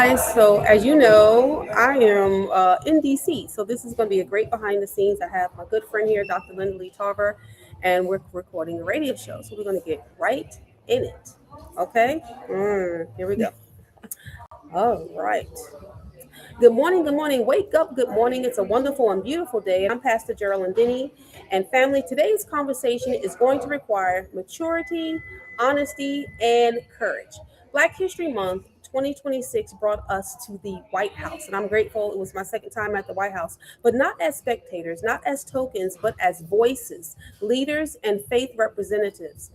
guys. So, as you know, I am in DC. So, this is going to be a great behind the scenes. I have my good friend here, Dr. Linda Lee Tarver, and we're recording a radio show. So, we're going to get right in it. Okay? Here we go. All right. Good morning, good morning. Wake up, good morning. It's a wonderful and beautiful day. I'm Pastor Geraldine Denny. And family, today's conversation is going to require maturity, honesty, and courage. Black History Month 2026 brought us to the White House. And I'm grateful. It was my second time at the White House, but not as spectators, not as tokens, but as voices, leaders, and faith representatives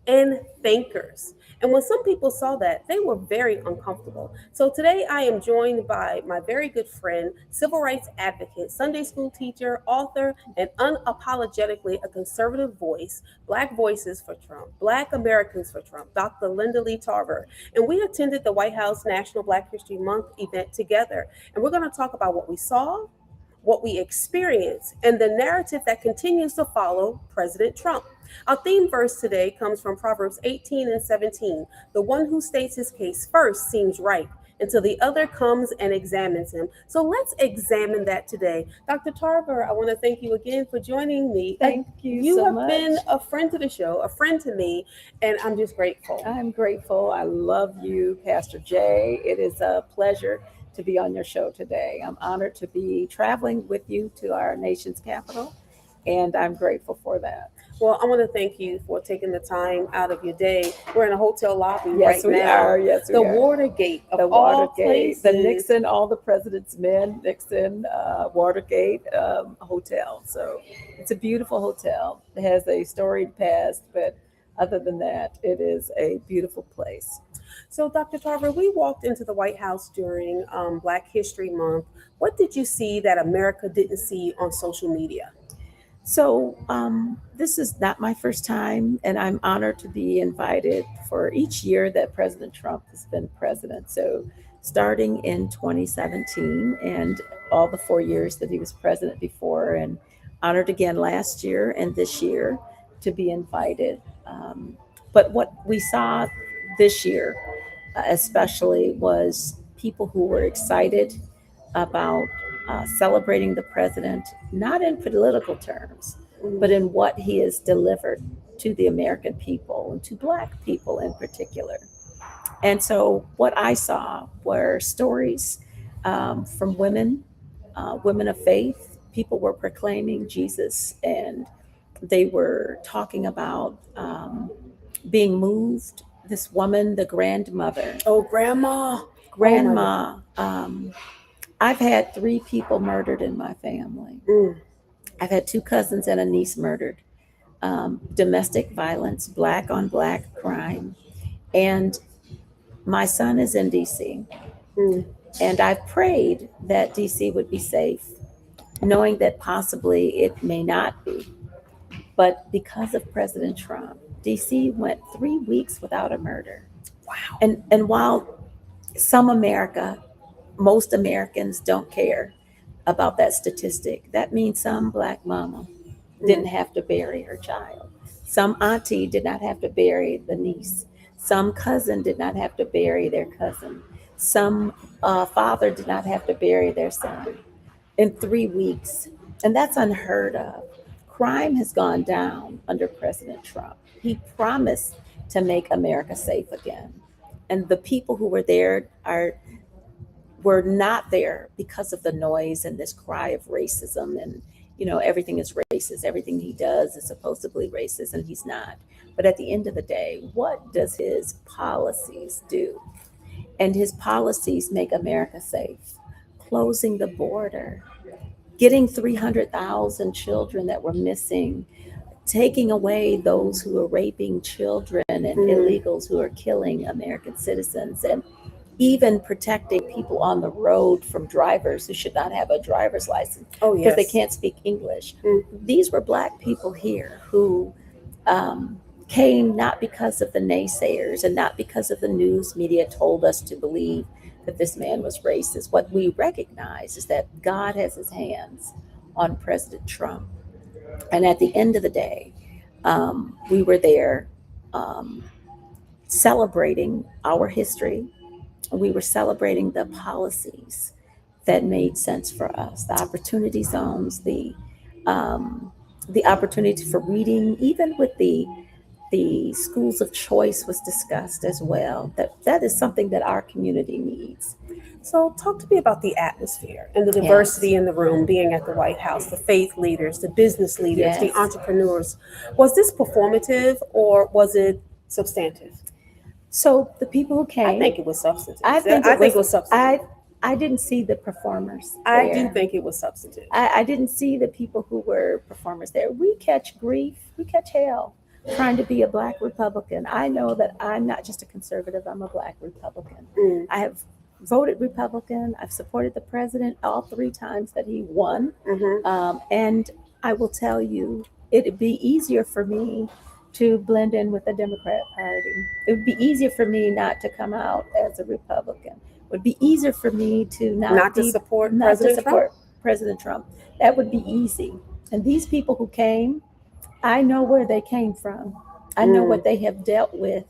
and thinkers. And when some people saw that, they were very uncomfortable. So today I am joined by my very good friend, civil rights advocate, Sunday school teacher, author, and unapologetically a conservative voice, Black Voices for Trump, Black Americans for Trump, Dr. Linda Lee Tarver. And we attended the White House National Black History Month event together. And we're going to talk about what we saw, what we experience, and the narrative that continues to follow President Trump. Our theme verse today comes from Proverbs 18 and 17. The one who states his case first seems right until the other comes and examines him. So let's examine that today. Dr. Tarver, I want to thank you again for joining me. Thank you You so have much. been a friend to the show, a friend to me, and I'm just grateful. I'm grateful. I love you, Pastor Jay. It is a pleasure to be on your show today. I'm honored to be traveling with you to our nation's capital, and I'm grateful for that. Well, I want to thank you for taking the time out of your day. We're in a hotel lobby Yes, right we now. are. Yes, we The are. Watergate of The all Watergate, places. the Nixon, all the president's men, Nixon, Watergate Hotel. So it's a beautiful hotel. It has a storied past, but other than that, it is a beautiful place. So, Dr. Tarver, we walked into the White House during Black History Month. What did you see that America didn't see on social media? So this is not my first time, and I'm honored to be invited for each year that President Trump has been president. So starting in 2017 and all the 4 years that he was president before, and honored again last year and this year to be invited. But what we saw this year, especially, was people who were excited about celebrating the president, not in political terms, but in what he has delivered to the American people and to Black people in particular. And so, what I saw were stories from women, women of faith. People were proclaiming Jesus, and they were talking about being moved. This woman, the grandmother, Oh, Grandma. grandma. I've had 3 people murdered in my family. Mm. I've had 2 cousins and a niece murdered. Domestic violence, Black on Black crime. And my son is in DC. Mm. And I've prayed that DC would be safe, knowing that possibly it may not be. But because of President Trump, DC went 3 weeks without a murder. Wow. And while most Americans don't care about that statistic, that means some Black mama didn't have to bury her child. Some auntie did not have to bury the niece. Some cousin did not have to bury their cousin. Some father did not have to bury their son in 3 weeks. And that's unheard of. Crime has gone down under President Trump. He promised to make America safe again. And the people who were there were not there because of the noise and this cry of racism, and everything is racist, everything he does is supposedly racist, and he's not. But at the end of the day, what does his policies do? And his policies make America safe. Closing the border, getting 300,000 children that were missing, taking away those who are raping children and illegals who are killing American citizens, and even protecting people on the road from drivers who should not have a driver's license because they can't speak English. These were Black people here who came not because of the naysayers and not because of the news media told us to believe that this man was racist. What we recognize is that God has his hands on President Trump. And at the end of the day, we were there celebrating our history, We were celebrating the policies that made sense for us, the opportunity zones, um, the opportunity for reading, even with the schools of choice was discussed as well. That is something that our community needs. So, talk to me about the atmosphere and the Yes. diversity in the room being at the White House, the faith leaders, the business leaders, the Yes. entrepreneurs. Was this performative or was it substantive? So the people who I came, think it was substantive. I think I it think was. it was substantive. I didn't see the performers I do there. think it was substantive. I didn't see the people who were performers there. We catch grief, we catch hell trying to be a black Republican. I know that I'm not just a conservative, I'm a black Republican. Mm. I have voted Republican. I've supported the president all three times that he won. Mm-hmm. And I will tell you, it'd be easier for me to blend in with the Democrat Party. It would be easier for me not to come out as a Republican. It would be easier for me to Not to support not to President Trump? support President Trump. That would be easy. And these people who came, I know where they came from. I know Mm. what they have dealt with.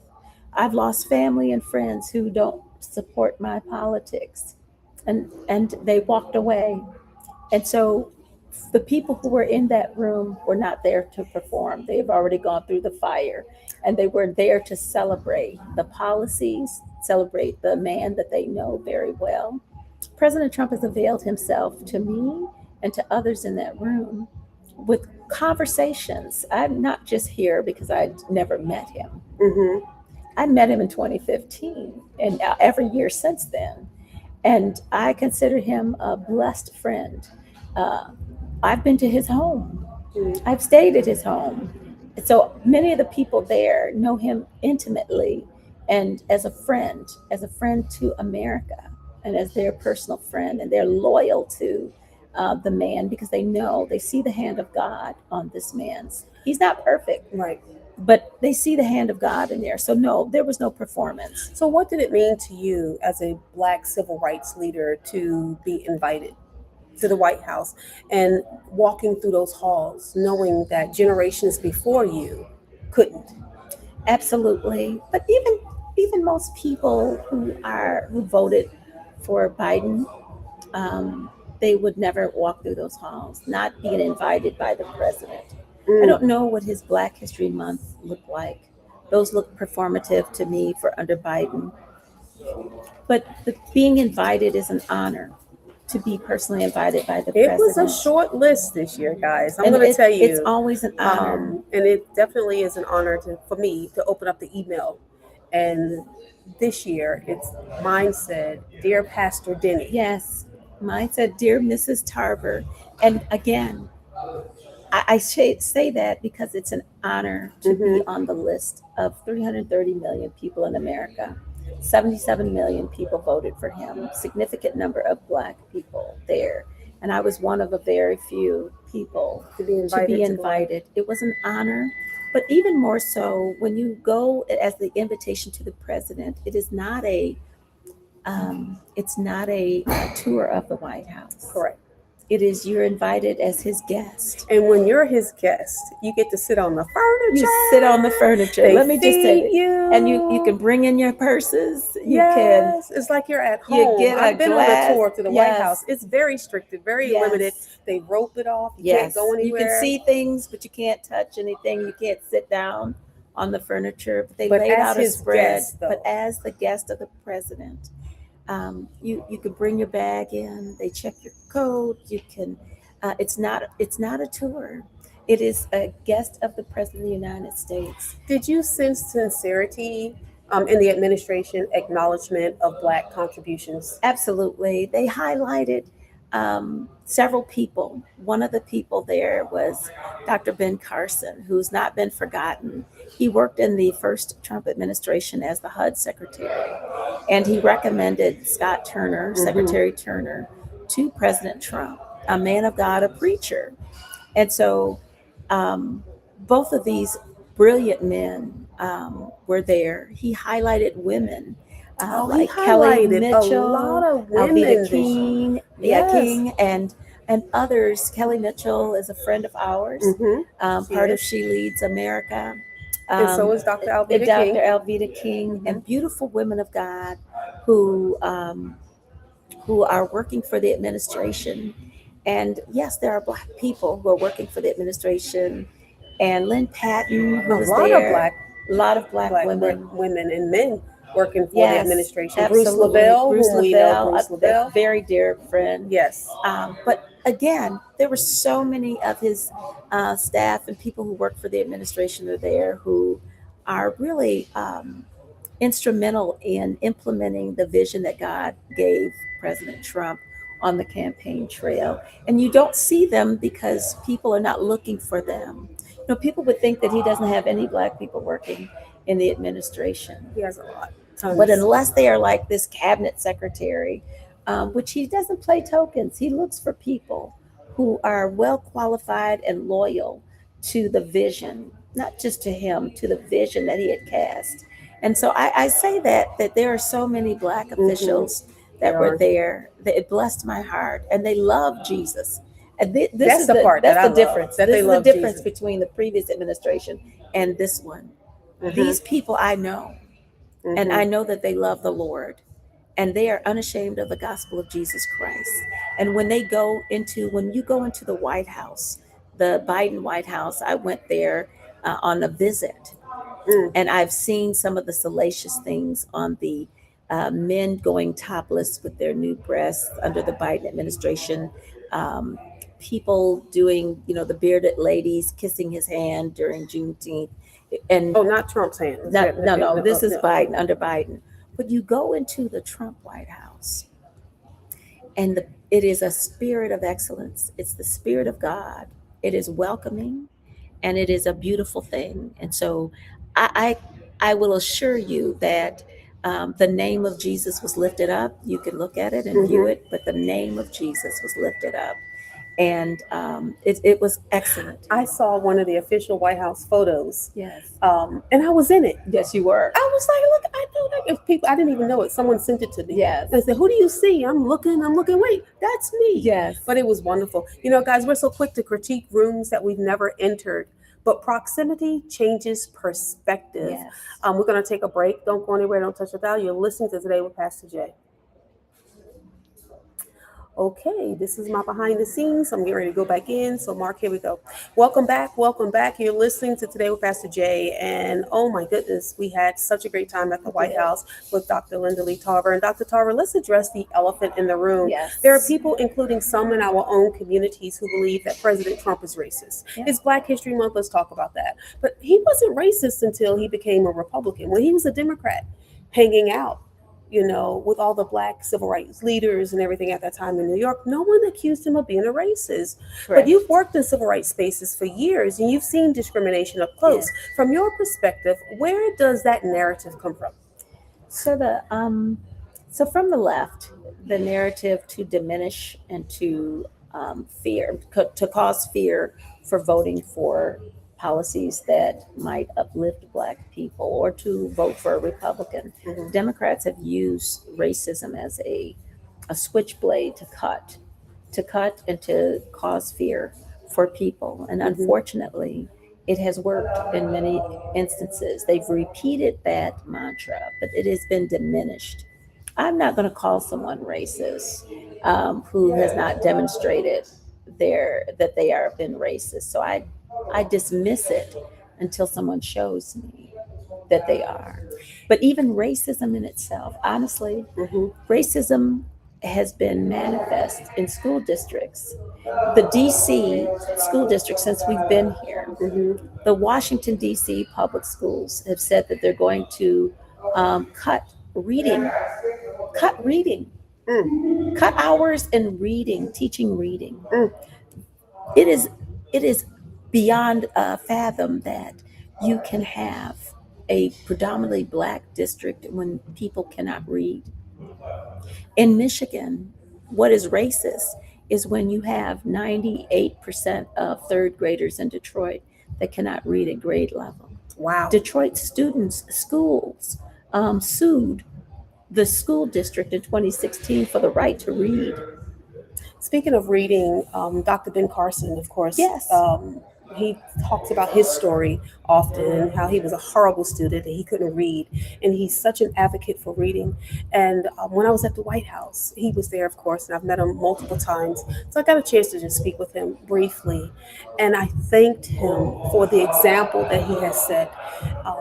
I've lost family and friends who don't support my politics, and they walked away. And so the people who were in that room were not there to perform. They've already gone through the fire, and they were there to celebrate the policies, celebrate the man that they know very well. President Trump has availed himself to me and to others in that room with conversations. I'm not just here because I never met him. Mm-hmm. I met him in 2015 and every year since then. And I consider him a blessed friend. Uh, I've been to his home. Mm. I've stayed at his home. So many of the people there know him intimately and as a friend to America, and as their personal friend. And they're loyal to the man because they see the hand of God on this man's. He's not perfect, Right. but they see the hand of God in there. So no, there was no performance. So, what did it mean to you as a black civil rights leader to be invited to the White House and walking through those halls, knowing that generations before you couldn't? Absolutely. But even most people who voted for Biden, they would never walk through those halls, not being invited by the president. I Mm. don't know what his Black History Month looked like. Those look performative to me for under Biden. But being invited is an honor, to be personally invited by the It was a president. short list this year, guys. I'm And going to tell it's you. always an honor. And it definitely is an honor for me to open up the email. And this year, mine said, "Dear Pastor Denny." Yes. Mine said, Dear Mrs. Tarver. And again, I say that because it's an honor to be Mm-hmm. on the list of 330 million people in America. 77 million people voted for him, significant number of Black people there. And I was one of a very few people To be to invited be to the White invited. It was an honor. But even more so, when you go as the invitation to the president, it's not a tour of the White House. Correct. It is you're invited as his guest. And when you're his guest, you get to sit on the furniture. You sit on the furniture. They Let me just say feed you. and you can bring in your purses. You Yes, it's like you're at you home. get a I've been on glass. a tour to the Yes. White House. It's very restricted, very Yes. limited. They rope it off. You Yes, can't go you anywhere. can see things, but you can't touch anything. You can't sit down on the furniture. But they But laid as out a his spread. guest, though. But as the guest of the president, you can bring your bag in. They check your coat. You can. It's not a tour. It is a guest of the president of the United States. Did you sense sincerity in the administration acknowledgement of Black contributions? Absolutely. They highlighted several people. One of the people there was Dr. Ben Carson, who's not been forgotten. He worked in the first Trump administration as the HUD secretary, and he recommended Scott Turner, Mhm. Secretary Turner, to President Trump, a man of God, a preacher. And so both of these brilliant men were there. He highlighted women. He Like Kelly highlighted Mitchell, a lot of women. Alveda King, Yes. King, and others. Kelly Mitchell is a friend of ours, Mhm. She part of is. She Leads America. And so is Dr. and Alveda Dr. King. Alveda King, Mhm. and beautiful women of God who who are working for the administration. And yes, there are Black people who are working for the administration. And Lynn Patton, A who was lot of there, a lot of Black black women. women and men working for the Yes, administration. Bruce absolutely. Lavelle, Bruce whom we know, Lavelle, Bruce a Lavelle. very dear friend. Yes. But again, there were so many of his staff and people who work for the administration are there who are really instrumental in implementing the vision that God gave President Trump on the campaign trail. And you don't see them because people are not looking for them. You know, people would think that he doesn't have any Black people working in the administration. He has a lot. But Tons. unless they are like this cabinet secretary, which he doesn't play tokens, he looks for people who are well qualified and loyal to the vision, not just to him, to the vision that he had cast. And so I say that there are so many Black officials that There were are. there that it blessed my heart, and they love Jesus. And this That's is the part that that's I the love, difference. that This they is the love difference Jesus. between the previous administration and this one. Mhm. These people I know, and I Mhm. know that they love the Lord, and they are unashamed of the gospel of Jesus Christ. And when you go into the White House, the Biden White House, I went there on a visit, Mm. and I've seen some of the salacious things on the men going topless with their new breasts under the Biden administration. Um, People doing, the bearded ladies kissing his hand during Juneteenth, and Oh, not Trump's hand. no, this is No. Biden, under Biden. But you go into the Trump White House, and it is a spirit of excellence. It's the spirit of God. It is welcoming, and it is a beautiful thing. And so, I I will assure you that the name of Jesus was lifted up. You can look at it and view Mhm. it, but the name of Jesus was lifted up, and it was excellent. I saw one of the official White House photos, Yes, and I was in it. yes, you were. I was like, look, I know that. If people, I didn't even know it. Someone sent it to me. Yes, And I said, who do you see? I'm looking. Wait, that's me. yes. But it was wonderful. You know, guys, we're so quick to critique rooms that we've never entered. But proximity changes perspective. Yes. We're going to take a break. Don't go anywhere. Don't touch the dial. You're listening to Today with Pastor Jay. Okay, this is my behind the scenes. I'm getting ready to go back in. So, Mark, here we go. Welcome back. Welcome back. You're listening to Today with Pastor Jay. And oh my goodness, we had such a great time at the White House with Dr. Linda Lee Tarver. And Dr. Tarver, let's address the elephant in the room. Yes. There are people, including some in our own communities, who believe that President Trump is racist. Yeah. It's Black History Month. Let's talk about that. But he wasn't racist until he became a Republican. When he was a Democrat, hanging out, with all the Black civil rights leaders and everything at that time in New York, no one accused him of being a racist. Correct. But you've worked in civil rights spaces for years and you've seen discrimination up close. Yes. From your perspective, where does that narrative come from? So from the left, the narrative to diminish and to fear, to cause fear for voting for policies that might uplift Black people or to vote for a Republican. Mhm. Democrats have used racism as a switchblade to cut and to cause fear for people. And unfortunately, it has worked in many instances. They've repeated that mantra, but it has been diminished. I'm not going to call someone racist who has not demonstrated that they are been racist. So I dismiss it until someone shows me that they are. But even racism in itself, honestly, racism has been manifest in school districts. The DC school district, since we've been here, the Washington DC public schools have said that they're going to cut reading, cut hours in reading, teaching reading. It is beyond fathom that you can have a predominantly Black district when people cannot read. In Michigan, what is racist is when you have 98% of third graders in Detroit that cannot read at grade level. Wow. Detroit schools sued the school district in 2016 for the right to read. Speaking of reading, Dr. Ben Carson, of course, Yes. he talks about his story often and how he was a horrible student and he couldn't read, and he's such an advocate for reading. And when I was at the White House, he was there, of course, and I've met him multiple times, so I got a chance to just speak with him briefly, and I thanked him for the example that he has set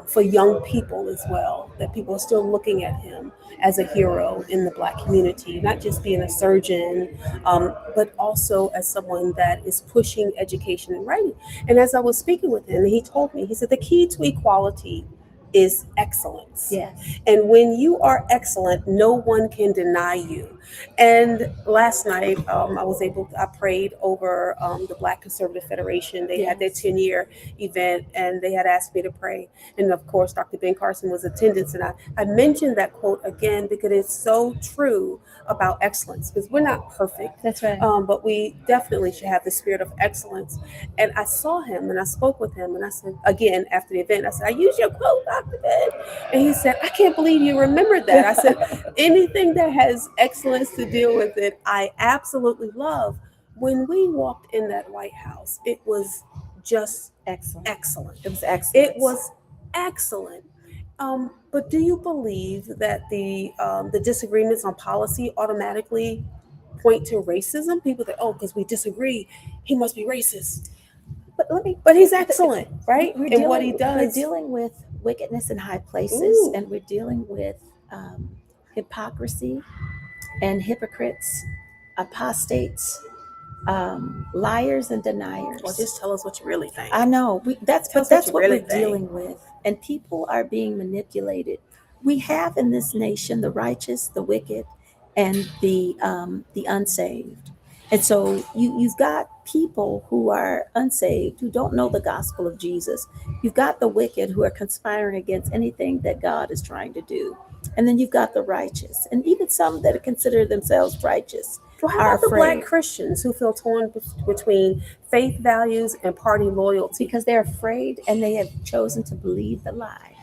for young people as well, that people are still looking at him as a hero in the Black community, not just being a surgeon, but also as someone that is pushing education and writing. And as I was speaking with him, he told me, he said, the key to equality is excellence. Yes. And when you are excellent, no one can deny you. And last night, I prayed over the Black Conservative Federation. They had their Yes. 10-year event, and they had asked me to pray. And of course, Dr. Ben Carson was attendance. And I mentioned that quote again because it's so true about excellence, because we're not perfect. That's right. But we definitely should have the spirit of excellence. And I saw him and I spoke with him, and I said, again, after the event, I said, I used your quote, Dr. Ben. And he said, I can't believe you remembered that. I said, anything that has excellence to deal with it, I absolutely love. When we walked in that White House, it was just Excellent. excellent. It was excellent. It was excellent. But do you believe that the disagreements on policy automatically point to racism? People think, oh, because we disagree, he must be racist. But he's excellent, right? And what he does. We're dealing with wickedness in high places, Ooh. and we're dealing with hypocrisy and hypocrites, apostates, liars and deniers. Well, just tell us what you really think. I know that's Tell us what you what really we're think. dealing with, and people are being manipulated. We have in this nation the righteous, the wicked, and the unsaved. And so you've got people who are unsaved, who don't know the gospel of Jesus. You've got the wicked who are conspiring against anything that God is trying to do. And then you've got the righteous, and even some that consider themselves righteous. Well, how are about the afraid. Black Christians who feel torn between faith values and party loyalty? Because they're afraid and they have chosen to believe the lie.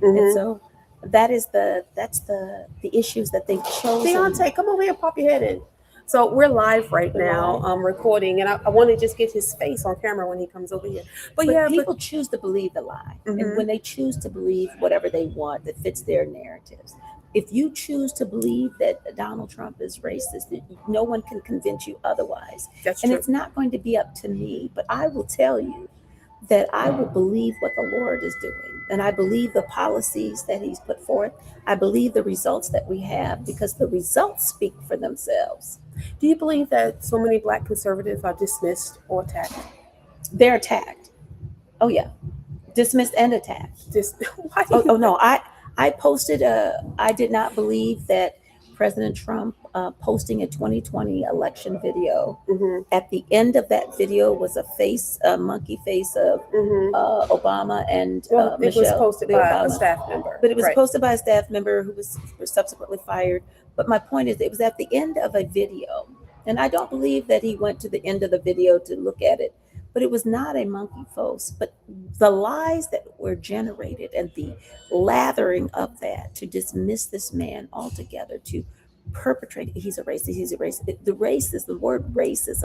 Mhm. And so that's the issues that they've chosen. Deontay, come over here, pop your head in. So we're live right We're now, live. Recording, and I want to just get his face on camera when he comes over here. But But yeah, people choose to believe the lie. Mhm. And when they choose to believe whatever they want that fits their narratives. If you choose to believe that Donald Trump is racist, no one can convince you otherwise. that's And true. it's not going to be up to me, but I will tell you that I will believe what the Lord is doing. And I believe the policies that he's put forth. I believe the results that we have, because the results speak for themselves. Do you believe that so many Black conservatives are dismissed or attacked? They're attacked. Oh yeah. Dismissed and attacked. Why do Oh no, I posted I did not believe that President Trump posting a 2020 election video. Mhm. At the end of that video was a monkey face of Mhm. Obama and Well, it was Michelle. posted the by a Obama. staff member. But it was Right. posted by a staff member who was subsequently fired. But my point is, it was at the end of a video. And I don't believe that he went to the end of the video to look at it. But it was not a monkey face. But the lies that were generated and the lathering of that to dismiss this man altogether, to perpetrate, he's a racist. The word racism